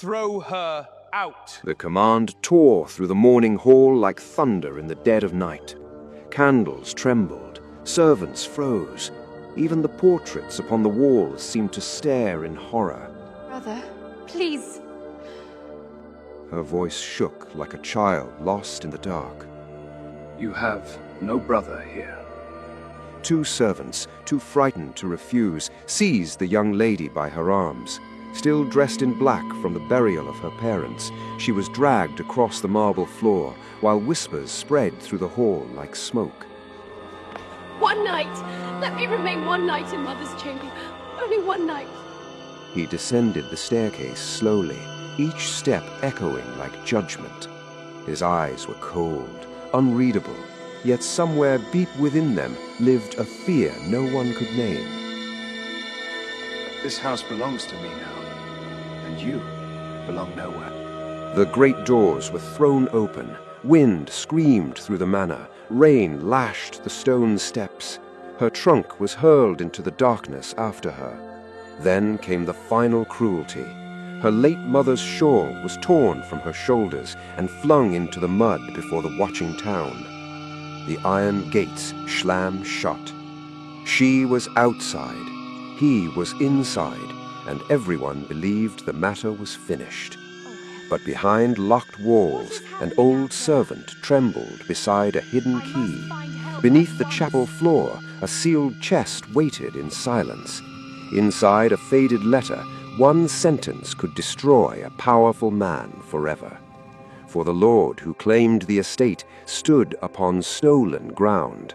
Throw her out. The command tore through the morning hall like thunder in the dead of night. Candles trembled, servants froze. Even the portraits upon the walls seemed to stare in horror. Brother, please. Her voice shook like a child lost in the dark. You have no brother here. Two servants, too frightened to refuse, seized the young lady by her arms. Still dressed in black from the burial of her parents, she was dragged across the marble floor, while whispers spread through the hall like smoke. One night! Let me remain one night in Mother's chamber. Only one night. He descended the staircase slowly, each step echoing like judgment. His eyes were cold, unreadable, yet somewhere deep within them lived a fear no one could name. This house belongs to me now, and you belong nowhere. The great doors were thrown open, wind screamed through the manor, rain lashed the stone steps. Her trunk was hurled into the darkness after her. Then came the final cruelty. Her late mother's shawl was torn from her shoulders and flung into the mud before the watching town. The iron gates slammed shut. She was outside, he was inside, and everyone believed the matter was finished. But behind locked walls, an old servant trembled beside a hidden key. Beneath the chapel floor, a sealed chest waited in silence. Inside a faded letter, one sentence could destroy a powerful man forever. For the lord who claimed the estate stood upon stolen ground.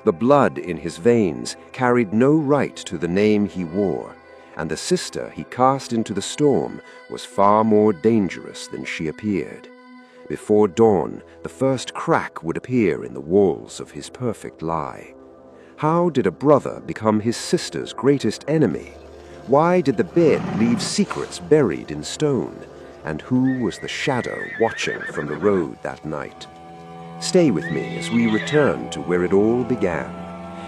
The blood in his veins carried no right to the name he wore, and the sister he cast into the storm was far more dangerous than she appeared. Before dawn, the first crack would appear in the walls of his perfect lie. How did a brother become his sister's greatest enemy? Why did the bed leave secrets buried in stone? And who was the shadow watching from the road that night? Stay with me as we return to where it all began.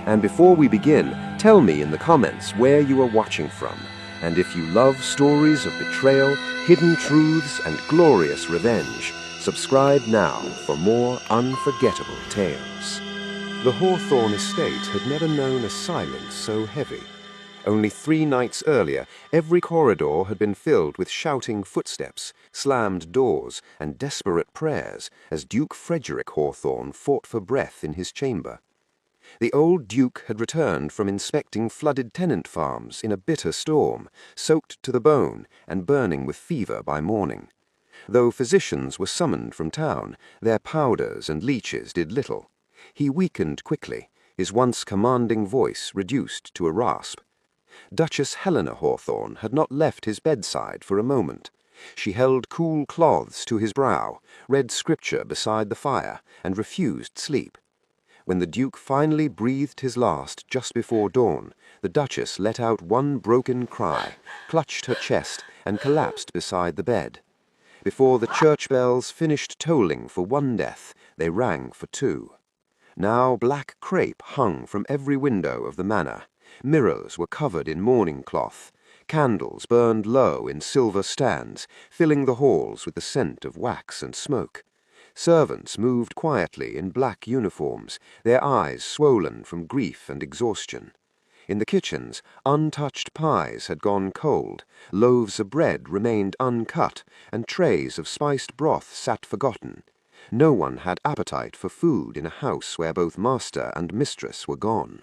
And before we begin, tell me in the comments where you are watching from, and if you love stories of betrayal, hidden truths, and glorious revenge, subscribe now for more unforgettable tales. The Hawthorne estate had never known a silence so heavy. Only 3 nights earlier, every corridor had been filled with shouting footsteps, slammed doors, and desperate prayers as Duke Frederick Hawthorne fought for breath in his chamber. The old Duke had returned from inspecting flooded tenant farms in a bitter storm, soaked to the bone and burning with fever by morning. Though physicians were summoned from town, their powders and leeches did little. He weakened quickly, his once commanding voice reduced to a rasp. Duchess Helena Hawthorne had not left his bedside for a moment. She held cool cloths to his brow, read scripture beside the fire, and refused sleep. When the Duke finally breathed his last just before dawn, the Duchess let out one broken cry, clutched her chest, and collapsed beside the bed. Before the church bells finished tolling for one death, they rang for 2. Now black crape hung from every window of the manor. Mirrors were covered in mourning cloth. Candles burned low in silver stands, filling the halls with the scent of wax and smoke. Servants moved quietly in black uniforms, their eyes swollen from grief and exhaustion. In the kitchens, untouched pies had gone cold, loaves of bread remained uncut, and trays of spiced broth sat forgotten. No one had appetite for food in a house where both master and mistress were gone.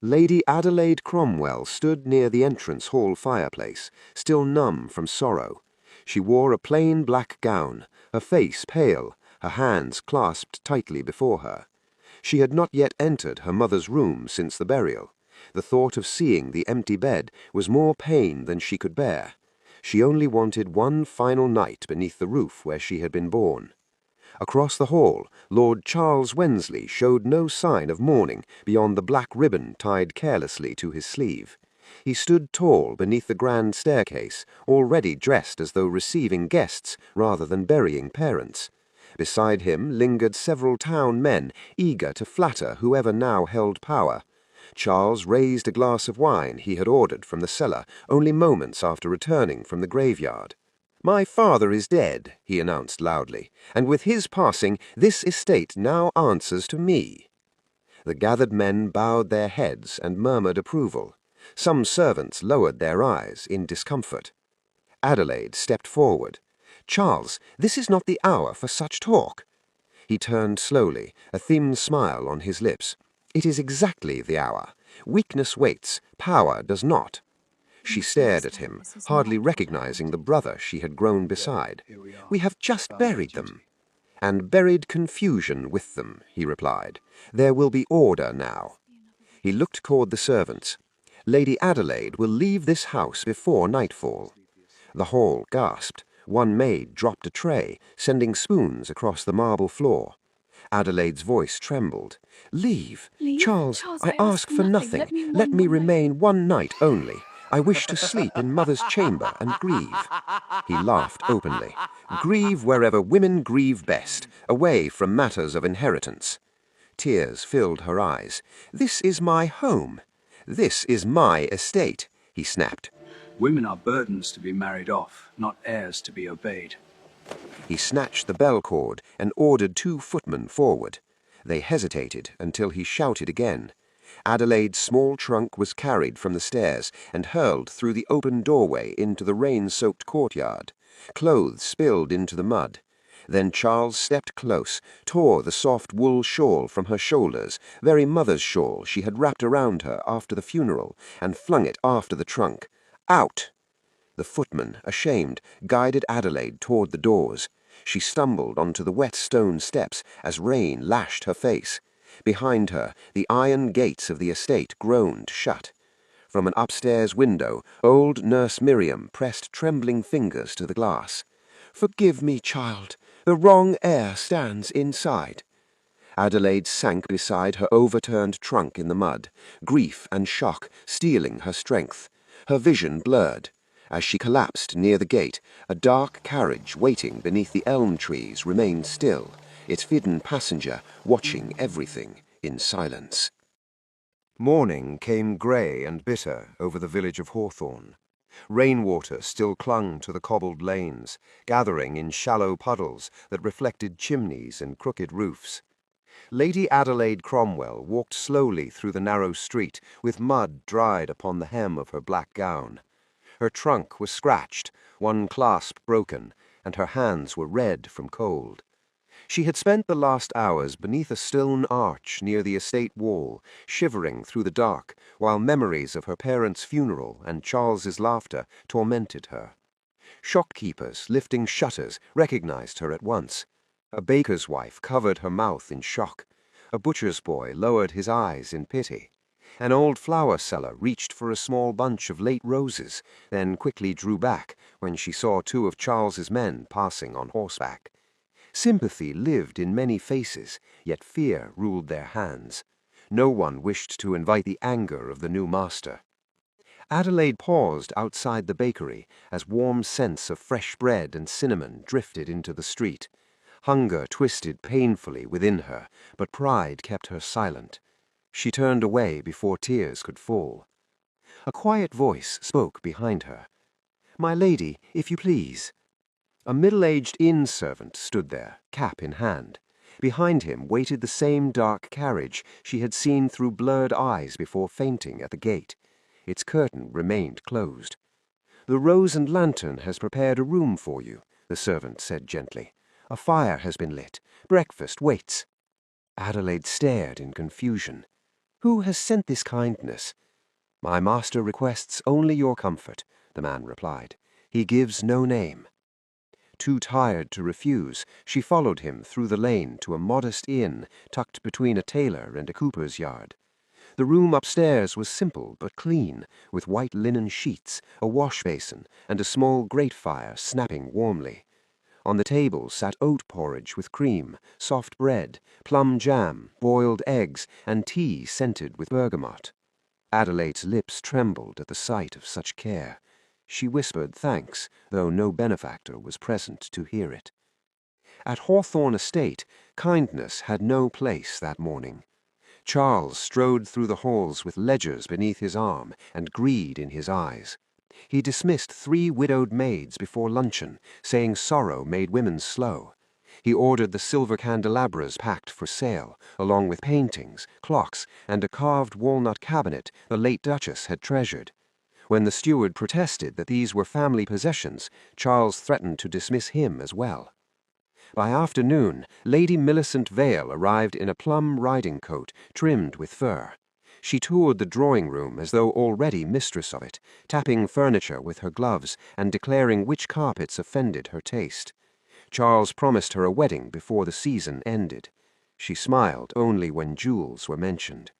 Lady Adelaide Cromwell stood near the entrance hall fireplace, still numb from sorrow. She wore a plain black gown, her face pale, her hands clasped tightly before her. She had not yet entered her mother's room since the burial. The thought of seeing the empty bed was more pain than she could bear. She only wanted one final night beneath the roof where she had been born. Across the hall, Lord Charles Wensley showed no sign of mourning beyond the black ribbon tied carelessly to his sleeve. He stood tall beneath the grand staircase, already dressed as though receiving guests rather than burying parents. Beside him lingered several town men, eager to flatter whoever now held power. Charles raised a glass of wine he had ordered from the cellar only moments after returning from the graveyard. "My father is dead," he announced loudly, "and with his passing, this estate now answers to me." The gathered men bowed their heads and murmured approval. Some servants lowered their eyes in discomfort. Adelaide stepped forward. "Charles, this is not the hour for such talk." He turned slowly, a thin smile on his lips. "It is exactly the hour. Weakness waits, power does not." She stared at him, hardly recognizing the brother she had grown beside. "We have just buried them." "And buried confusion with them," he replied. "There will be order now." He looked toward the servants. "Lady Adelaide will leave this house before nightfall." The hall gasped. One maid dropped a tray, sending spoons across the marble floor. Adelaide's voice trembled. "Leave? Leave? Charles, Charles, I ask for nothing. Let me remain one night only. I wish to sleep in Mother's chamber and grieve." He laughed openly. "Grieve wherever women grieve best, away from matters of inheritance." Tears filled her eyes. "This is my home. This is my estate," he snapped. Women are burdens to be married off, not heirs to be obeyed. He snatched the bell cord and ordered 2 footmen forward. They hesitated until he shouted again. Adelaide's small trunk was carried from the stairs and hurled through the open doorway into the rain-soaked courtyard. Clothes spilled into the mud. Then Charles stepped close, tore the soft wool shawl from her shoulders, very mother's shawl she had wrapped around her after the funeral, and flung it after the trunk. "Out!" The footman, ashamed, guided Adelaide toward the doors. She stumbled onto the wet stone steps as rain lashed her face. Behind her, the iron gates of the estate groaned shut. From an upstairs window, old Nurse Miriam pressed trembling fingers to the glass. "Forgive me, child. The wrong heir stands inside." Adelaide sank beside her overturned trunk in the mud, grief and shock stealing her strength. Her vision blurred. As she collapsed near the gate, a dark carriage waiting beneath the elm trees remained still, its hidden passenger watching everything in silence. Morning came grey and bitter over the village of Hawthorne. Rainwater still clung to the cobbled lanes, gathering in shallow puddles that reflected chimneys and crooked roofs. Lady Adelaide Cromwell walked slowly through the narrow street, with mud dried upon the hem of her black gown. Her trunk was scratched, one clasp broken, and her hands were red from cold. She had spent the last hours beneath a stone arch near the estate wall, shivering through the dark, while memories of her parents' funeral and Charles's laughter tormented her. Shopkeepers lifting shutters recognized her at once. A baker's wife covered her mouth in shock. A butcher's boy lowered his eyes in pity. An old flower seller reached for a small bunch of late roses, then quickly drew back when she saw 2 of Charles's men passing on horseback. Sympathy lived in many faces, yet fear ruled their hands. No one wished to invite the anger of the new master. Adelaide paused outside the bakery as warm scents of fresh bread and cinnamon drifted into the street. Hunger twisted painfully within her, but pride kept her silent. She turned away before tears could fall. A quiet voice spoke behind her. "My lady, if you please." A middle-aged inn servant stood there, cap in hand. Behind him waited the same dark carriage she had seen through blurred eyes before fainting at the gate. Its curtain remained closed. "The Rose and Lantern has prepared a room for you," the servant said gently. "A fire has been lit. Breakfast waits." Adelaide stared in confusion. "Who has sent this kindness?" "My master requests only your comfort," the man replied. "He gives no name." Too tired to refuse, she followed him through the lane to a modest inn tucked between a tailor and a cooper's yard. The room upstairs was simple but clean, with white linen sheets, a wash basin, and a small grate fire snapping warmly. On the table sat oat porridge with cream, soft bread, plum jam, boiled eggs, and tea scented with bergamot. Adelaide's lips trembled at the sight of such care. She whispered thanks, though no benefactor was present to hear it. At Hawthorne Estate, kindness had no place that morning. Charles strode through the halls with ledgers beneath his arm and greed in his eyes. He dismissed 3 widowed maids before luncheon, saying sorrow made women slow. He ordered the silver candelabras packed for sale, along with paintings, clocks, and a carved walnut cabinet the late Duchess had treasured. When the steward protested that these were family possessions, Charles threatened to dismiss him as well. By afternoon, Lady Millicent Vale arrived in a plum riding coat trimmed with fur. She toured the drawing-room as though already mistress of it, tapping furniture with her gloves and declaring which carpets offended her taste. Charles promised her a wedding before the season ended. She smiled only when jewels were mentioned.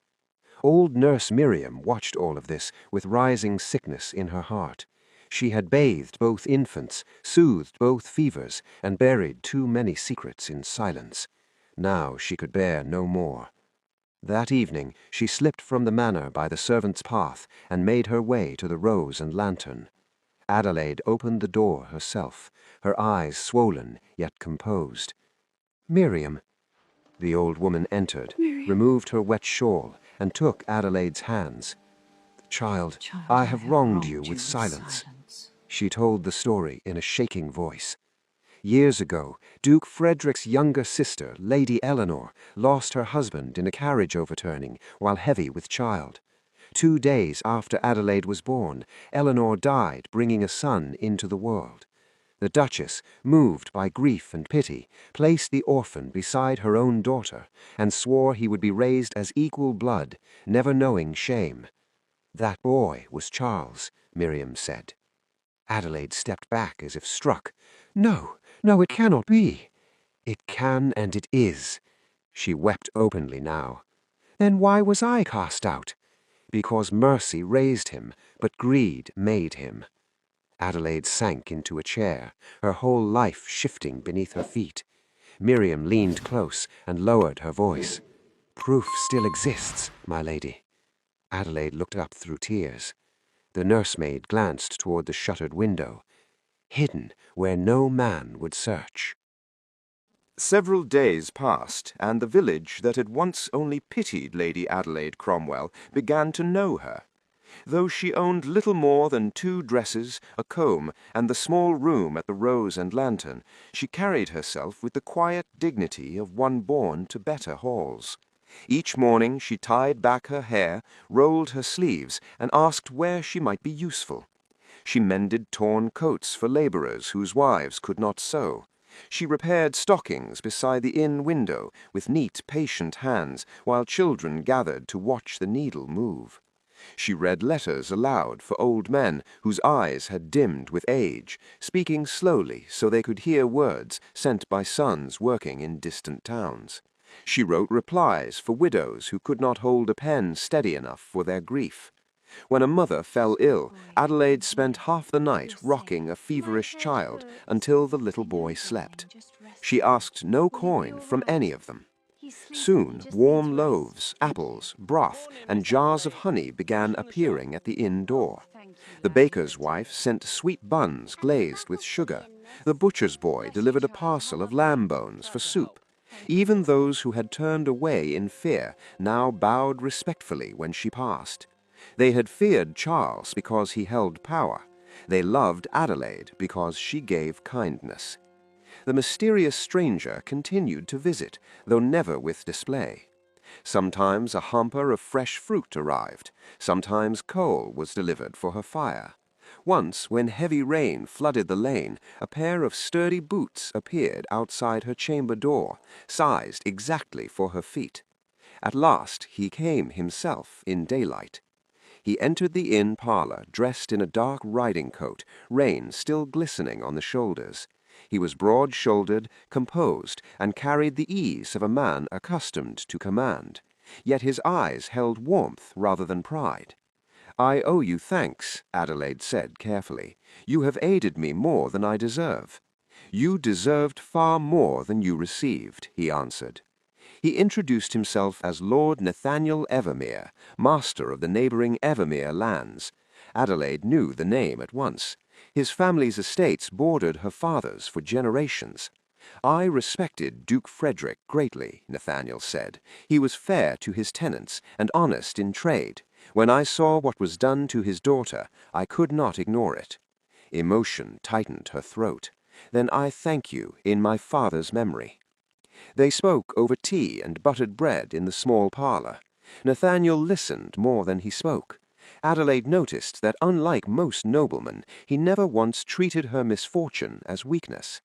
Old Nurse Miriam watched all of this with rising sickness in her heart. She had bathed both infants, soothed both fevers, and buried too many secrets in silence. Now she could bear no more. That evening she slipped from the manor by the servants' path and made her way to the Rose and Lantern. Adelaide opened the door herself, her eyes swollen yet composed. "Miriam." The old woman entered, removed her wet shawl, and took Adelaide's hands. Child, I have wronged you with silence." She told the story in a shaking voice. Years ago, Duke Frederick's younger sister, Lady Eleanor, lost her husband in a carriage overturning while heavy with child. 2 days after Adelaide was born, Eleanor died, bringing a son into the world. The Duchess, moved by grief and pity, placed the orphan beside her own daughter and swore he would be raised as equal blood, never knowing shame. "That boy was Charles," Miriam said. Adelaide stepped back as if struck. "No, no, it cannot be." "It can and it is." She wept openly now. "Then why was I cast out?" "Because mercy raised him, but greed made him." Adelaide sank into a chair, her whole life shifting beneath her feet. Miriam leaned close and lowered her voice. "Proof still exists, my lady." Adelaide looked up through tears. The nursemaid glanced toward the shuttered window. "Hidden where no man would search." Several days passed, and the village that had once only pitied Lady Adelaide Cromwell began to know her. Though she owned little more than 2 dresses, a comb, and the small room at the Rose and Lantern, she carried herself with the quiet dignity of one born to better halls. Each morning she tied back her hair, rolled her sleeves, and asked where she might be useful. She mended torn coats for labourers whose wives could not sew. She repaired stockings beside the inn window with neat, patient hands, while children gathered to watch the needle move. She read letters aloud for old men whose eyes had dimmed with age, speaking slowly so they could hear words sent by sons working in distant towns. She wrote replies for widows who could not hold a pen steady enough for their grief. When a mother fell ill, Adelaide spent half the night rocking a feverish child until the little boy slept. She asked no coin from any of them. Soon, warm loaves, apples, broth, and jars of honey began appearing at the inn door. The baker's wife sent sweet buns glazed with sugar. The butcher's boy delivered a parcel of lamb bones for soup. Even those who had turned away in fear now bowed respectfully when she passed. They had feared Charles because he held power. They loved Adelaide because she gave kindness. The mysterious stranger continued to visit, though never with display. Sometimes a hamper of fresh fruit arrived. Sometimes coal was delivered for her fire. Once, when heavy rain flooded the lane, a pair of sturdy boots appeared outside her chamber door, sized exactly for her feet. At last he came himself in daylight. He entered the inn parlor dressed in a dark riding coat, rain still glistening on the shoulders. He was broad-shouldered, composed, and carried the ease of a man accustomed to command. Yet his eyes held warmth rather than pride. "I owe you thanks," Adelaide said carefully. "You have aided me more than I deserve." "You deserved far more than you received," he answered. He introduced himself as Lord Nathaniel Evermere, master of the neighbouring Evermere lands. Adelaide knew the name at once. His family's estates bordered her father's for generations. "I respected Duke Frederick greatly," Nathaniel said. "He was fair to his tenants and honest in trade. When I saw what was done to his daughter, I could not ignore it. Emotion tightened her throat. Then I thank you in my father's memory. They spoke over tea and buttered bread in the small parlor. Nathaniel listened more than he spoke. Adelaide noticed that unlike most noblemen, he never once treated her misfortune as weakness.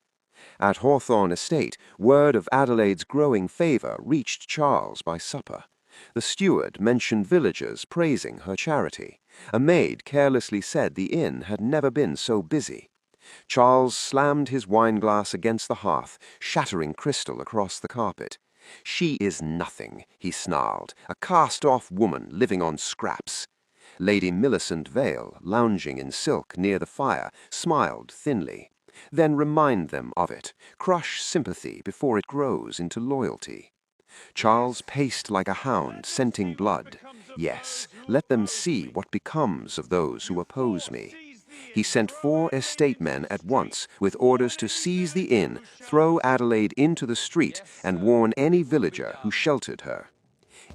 At Hawthorne Estate, word of Adelaide's growing favor reached Charles by supper. The steward mentioned villagers praising her charity. A maid carelessly said the inn had never been so busy. Charles slammed his wineglass against the hearth, shattering crystal across the carpet. "She is nothing," he snarled, "a cast-off woman living on scraps." Lady Millicent Vale, lounging in silk near the fire, smiled thinly. "Then remind them of it. Crush sympathy before it grows into loyalty." Charles paced like a hound, scenting blood. "Yes, let them see what becomes of those who oppose me." He sent 4 estate men at once, with orders to seize the inn, throw Adelaide into the street, and warn any villager who sheltered her.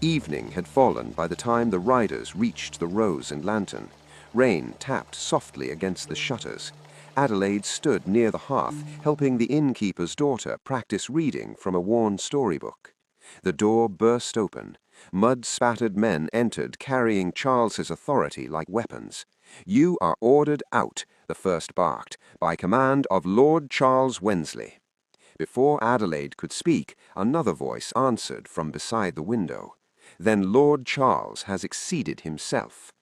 Evening had fallen by the time the riders reached the Rose and Lantern. Rain tapped softly against the shutters. Adelaide stood near the hearth, helping the innkeeper's daughter practice reading from a worn storybook. The door burst open. Mud-spattered men entered, carrying Charles's authority like weapons. "You are ordered out," the first barked, "by command of Lord Charles Wensley." Before Adelaide could speak, another voice answered from beside the window. "Then Lord Charles has exceeded himself."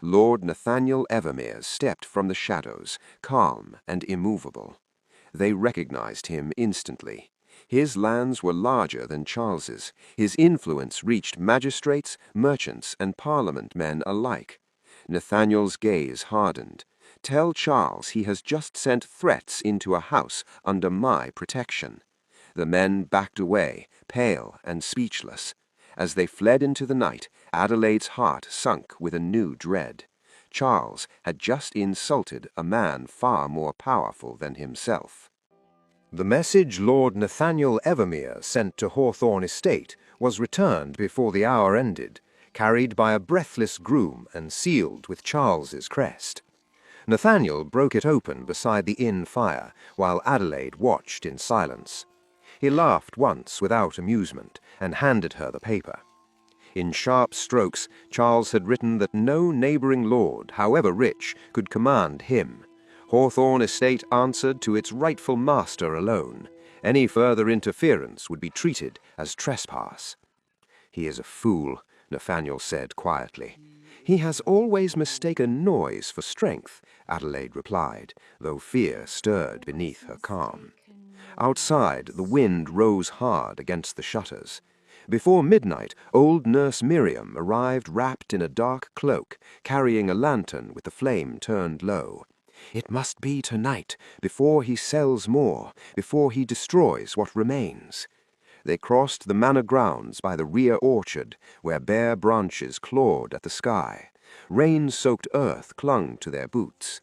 Lord Nathaniel Evermere stepped from the shadows, calm and immovable. They recognized him instantly. His lands were larger than Charles's. His influence reached magistrates, merchants, and parliament men alike. Nathaniel's gaze hardened. "Tell Charles he has just sent threats into a house under my protection." The men backed away, pale and speechless. As they fled into the night, Adelaide's heart sunk with a new dread. Charles had just insulted a man far more powerful than himself. The message Lord Nathaniel Evermere sent to Hawthorne Estate was returned before the hour ended, carried by a breathless groom and sealed with Charles's crest. Nathaniel broke it open beside the inn fire, while Adelaide watched in silence. He laughed once without amusement, and handed her the paper. In sharp strokes, Charles had written that no neighboring lord, however rich, could command him. Hawthorne Estate answered to its rightful master alone. Any further interference would be treated as trespass. "He is a fool," Nathaniel said quietly. "He has always mistaken noise for strength," Adelaide replied, though fear stirred beneath her calm. Outside, the wind rose hard against the shutters. Before midnight, old Nurse Miriam arrived wrapped in a dark cloak, carrying a lantern with the flame turned low. "It must be tonight, before he sells more, before he destroys what remains." They crossed the manor grounds by the rear orchard, where bare branches clawed at the sky. Rain-soaked earth clung to their boots.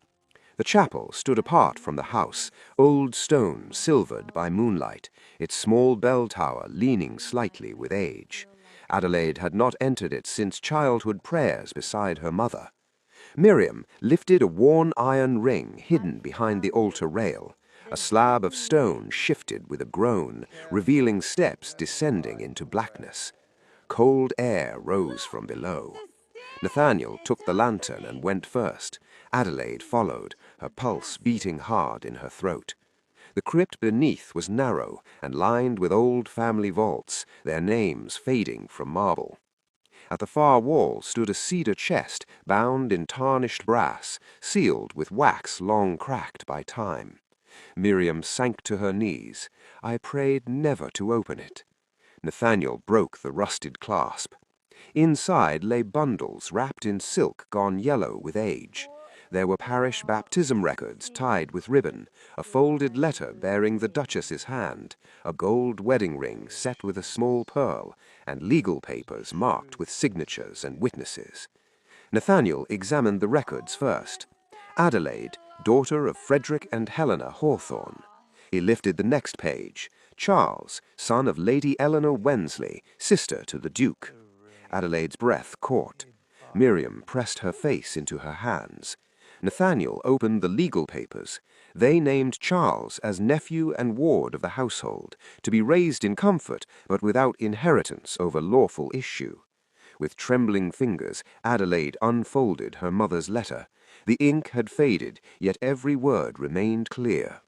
The chapel stood apart from the house, old stone silvered by moonlight, its small bell tower leaning slightly with age. Adelaide had not entered it since childhood prayers beside her mother. Miriam lifted a worn iron ring hidden behind the altar rail. A slab of stone shifted with a groan, revealing steps descending into blackness. Cold air rose from below. Nathaniel took the lantern and went first. Adelaide followed, her pulse beating hard in her throat. The crypt beneath was narrow and lined with old family vaults, their names fading from marble. At the far wall stood a cedar chest bound in tarnished brass, sealed with wax long cracked by time. Miriam sank to her knees. I prayed never to open it. Nathaniel broke the rusted clasp. Inside lay bundles wrapped in silk gone yellow with age. There were parish baptism records tied with ribbon, a folded letter bearing the Duchess's hand, a gold wedding ring set with a small pearl, and legal papers marked with signatures and witnesses. Nathaniel examined the records first. Adelaide, daughter of Frederick and Helena Hawthorne. He lifted the next page. Charles, son of Lady Eleanor Wensley, sister to the Duke. Adelaide's breath caught. Miriam pressed her face into her hands. Nathaniel opened the legal papers. They named Charles as nephew and ward of the household, to be raised in comfort, but without inheritance over lawful issue. With trembling fingers, Adelaide unfolded her mother's letter. The ink had faded, yet every word remained clear.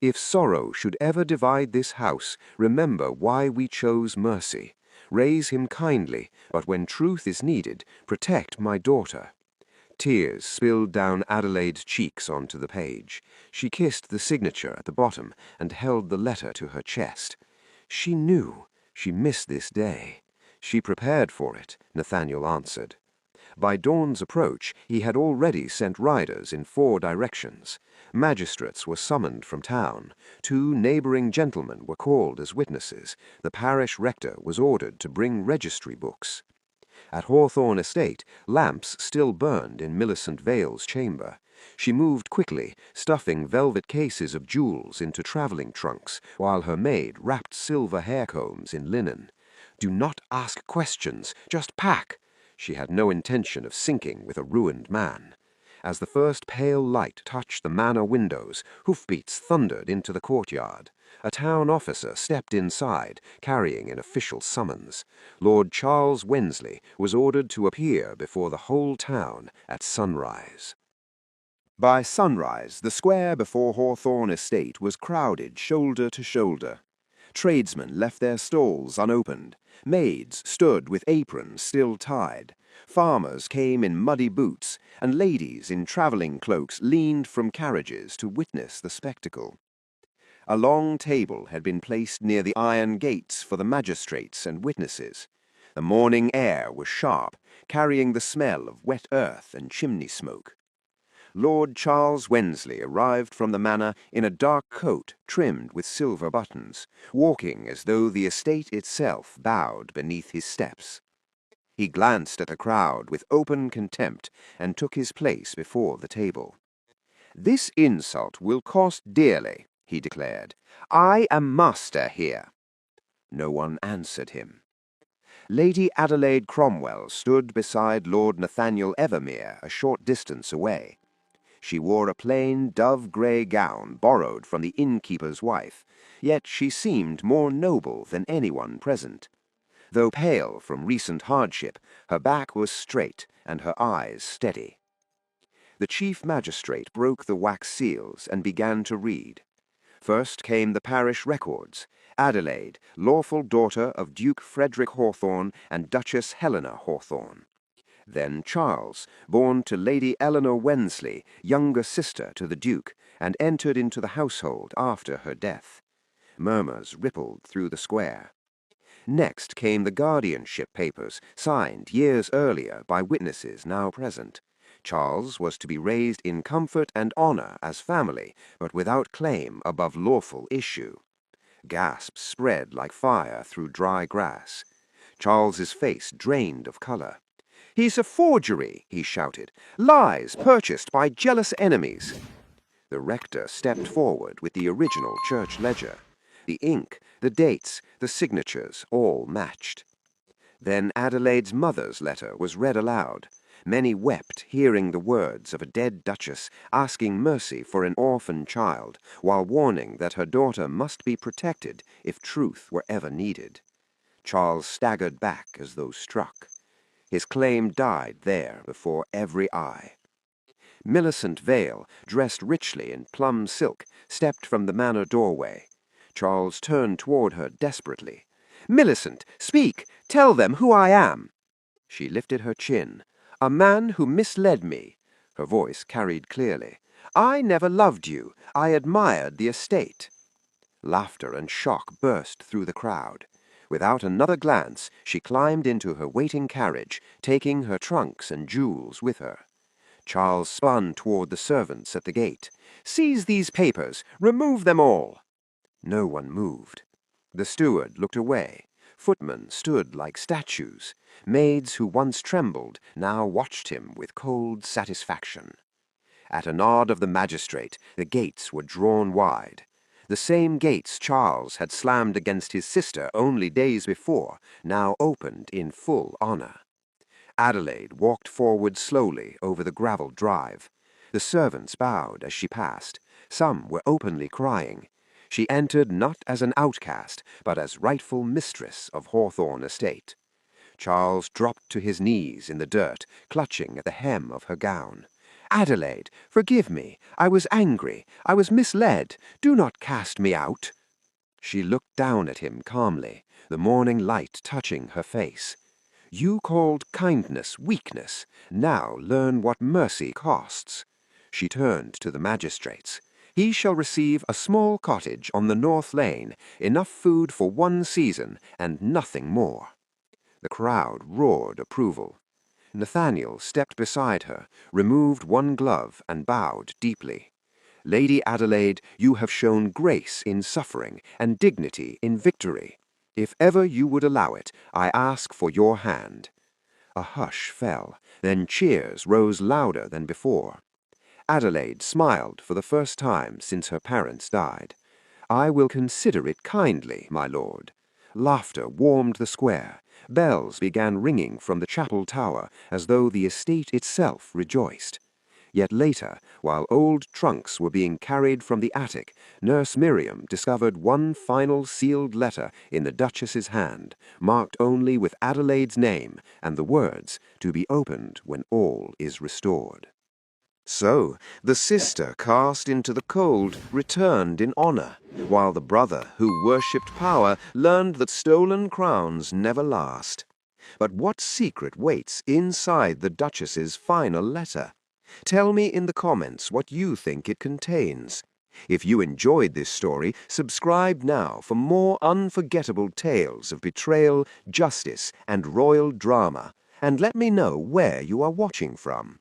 If sorrow should ever divide this house, remember why we chose mercy. Raise him kindly, but when truth is needed, protect my daughter. Tears spilled down Adelaide's cheeks onto the page. She kissed the signature at the bottom and held the letter to her chest. She knew she missed this day. She prepared for it, Nathaniel answered. By dawn's approach, he had already sent riders in 4 directions. Magistrates were summoned from town. 2 neighbouring gentlemen were called as witnesses. The parish rector was ordered to bring registry books. At Hawthorne Estate, lamps still burned in Millicent Vale's chamber. She moved quickly, stuffing velvet cases of jewels into travelling trunks, while her maid wrapped silver hair combs in linen. Do not ask questions, just pack. She had no intention of sinking with a ruined man. As the first pale light touched the manor windows, hoofbeats thundered into the courtyard. A town officer stepped inside, carrying an official summons. Lord Charles Wensley was ordered to appear before the whole town at sunrise. By sunrise, the square before Hawthorne Estate was crowded shoulder to shoulder. Tradesmen left their stalls unopened. Maids stood with aprons still tied. Farmers came in muddy boots, and ladies in travelling cloaks leaned from carriages to witness the spectacle. A long table had been placed near the iron gates for the magistrates and witnesses. The morning air was sharp, carrying the smell of wet earth and chimney smoke. Lord Charles Wensley arrived from the manor in a dark coat trimmed with silver buttons, walking as though the estate itself bowed beneath his steps. He glanced at the crowd with open contempt and took his place before the table. "This insult will cost dearly," he declared. "I am master here." No one answered him. Lady Adelaide Cromwell stood beside Lord Nathaniel Evermere a short distance away. She wore a plain dove-grey gown borrowed from the innkeeper's wife, yet she seemed more noble than anyone present. Though pale from recent hardship, her back was straight and her eyes steady. The chief magistrate broke the wax seals and began to read. First came the parish records. Adelaide, lawful daughter of Duke Frederick Hawthorne and Duchess Helena Hawthorne. Then Charles, born to Lady Eleanor Wensley, younger sister to the Duke, and entered into the household after her death. Murmurs rippled through the square. Next came the guardianship papers, signed years earlier by witnesses now present. Charles was to be raised in comfort and honour as family, but without claim above lawful issue. Gasps spread like fire through dry grass. Charles's face drained of colour. "He's a forgery," he shouted. "Lies purchased by jealous enemies." The rector stepped forward with the original church ledger. The ink, the dates, the signatures all matched. Then Adelaide's mother's letter was read aloud. Many wept hearing the words of a dead duchess asking mercy for an orphan child, while warning that her daughter must be protected if truth were ever needed. Charles staggered back as though struck. His claim died there before every eye. Millicent Vale, dressed richly in plum silk, stepped from the manor doorway. Charles turned toward her desperately. "Millicent, speak! Tell them who I am!" She lifted her chin. "A man who misled me." Her voice carried clearly. "I never loved you. I admired the estate." Laughter and shock burst through the crowd. Without another glance, she climbed into her waiting carriage, taking her trunks and jewels with her. Charles spun toward the servants at the gate. "Seize these papers! Remove them all!" No one moved. The steward looked away. Footmen stood like statues. Maids who once trembled now watched him with cold satisfaction. At a nod of the magistrate, the gates were drawn wide. The same gates Charles had slammed against his sister only days before, now opened in full honor. Adelaide walked forward slowly over the gravel drive. The servants bowed as she passed. Some were openly crying. She entered not as an outcast, but as rightful mistress of Hawthorne Estate. Charles dropped to his knees in the dirt, clutching at the hem of her gown. "Adelaide, forgive me. I was angry. I was misled. Do not cast me out." She looked down at him calmly, the morning light touching her face. "You called kindness weakness. Now learn what mercy costs." She turned to the magistrates. "He shall receive a small cottage on the North Lane, enough food for 1 season, and nothing more." The crowd roared approval. Nathaniel stepped beside her, removed one glove, and bowed deeply. "Lady Adelaide, you have shown grace in suffering and dignity in victory. If ever you would allow it, I ask for your hand." A hush fell, then cheers rose louder than before. Adelaide smiled for the first time since her parents died. "I will consider it kindly, my lord." Laughter warmed the square. Bells began ringing from the chapel tower as though the estate itself rejoiced. Yet later, while old trunks were being carried from the attic, Nurse Miriam discovered one final sealed letter in the Duchess's hand, marked only with Adelaide's name and the words, "To be opened when all is restored." So, the sister cast into the cold returned in honor, while the brother, who worshipped power, learned that stolen crowns never last. But what secret waits inside the Duchess's final letter? Tell me in the comments what you think it contains. If you enjoyed this story, subscribe now for more unforgettable tales of betrayal, justice, and royal drama, and let me know where you are watching from.